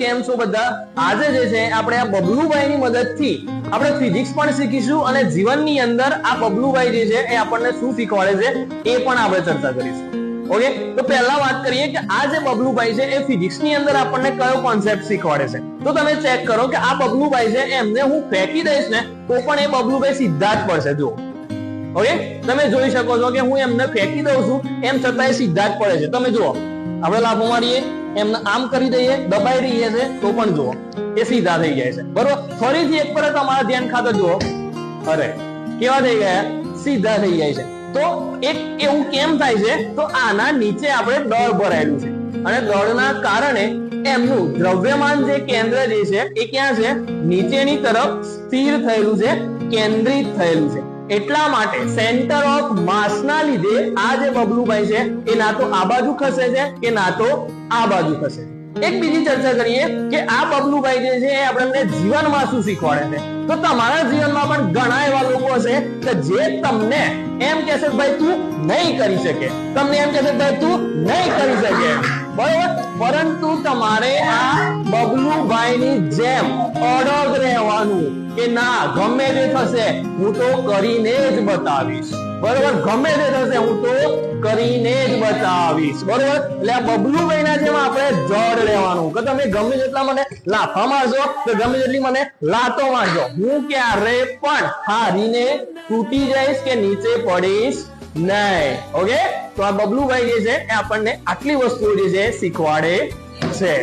કેમ છો બધા? આજે જે છે આપણે આ બબલુભાઈની મદદથી આપણે ફિઝિક્સ પણ શીખીશું અને જીવનની અંદર આ બબલુભાઈ જે છે એ આપણને શું શીખવાડે છે એ પણ આપણે ચર્ચા કરીશું. ઓકે, તો પહેલા વાત કરીએ કે આ જે બબલુભાઈ છે એ ફિઝિક્સ ની અંદર આપણને કયો કોન્સેપ્ટ શીખવાડે છે. તો તમે ચેક કરો કે આ બબલુભાઈ છે એમને હું ફેંકી દઈશ ને તો પણ એ બબલુભાઈ સીધા જ પડશે. જુઓ, ઓકે, તમે જોઈ શકો છો કે હું એમને ફેંકી દઉં છું એમ છતાં એ સીધા જ પડે છે. તમે જુઓ, આપણે લાફો મારીએ, એમને આમ કરી દઈએ, દબાઈ દઈએ છે તો પણ જુઓ એ સીધા થઈ જાય છે. બરોબર, ફરીથી એક પર તમારા ધ્યાન ખાતર જુઓ, અરે કેવા થઈ ગયા? સીધા થઈ જાય છે. તો એક એવું કેમ થાય છે? તો આના નીચે આપણે દળ ભરાયેલું છે અને દળના કારણે એમનું દ્રવ્યમાન જે કેન્દ્ર જે છે એ ક્યાં છે? નીચેની તરફ સ્થિર થયેલું છે, કેન્દ્રિત થયેલું છે. એટલા માટે સેન્ટર ઓફ માસ ના લીધે આ જે બબલુભાઈ છે એ ના તો આ બાજુ ખસે છે કે ના તો આ બાજુ ખસે છે. એક બીજી ચર્ચા કરીએ કે આ બબલુભાઈ જે છે એ આપણને જીવનમાં શું શીખવાડે છે. તો તમારા જીવનમાં પણ ઘણા એવા લોકો હશે કે જે તમને એમ કહેશે ભાઈ તું નહીં કરી શકે, તમને એમ કહેશે ભાઈ તું નહીં કરી શકે, બરોબર, પરંતુ તમારે આ બબલુભાઈની જેમ અડગ રહેવાનું કે ના ગમે તે થશે હું તો કરીને જ બતાવીશ. બરોબર, ગમે તે થશે હું તો કરીને જ બતાવીશ. બરોબર, એટલે આ બબલુભાઈના જેમ આપણે જડ રહેવાનું કે તમે ગમે તેટલા મને લાફા મારજો કે ગમે તેટલી મને લાતો મારજો, હું ક્યારે પણ હારીને તૂટી જઈશ કે નીચે પડીશ નહીં. ઓકે, તો આ બબલુભાઈ જે છે એ આપણને આટલી વસ્તુઓ જે છે શીખવાડે છે.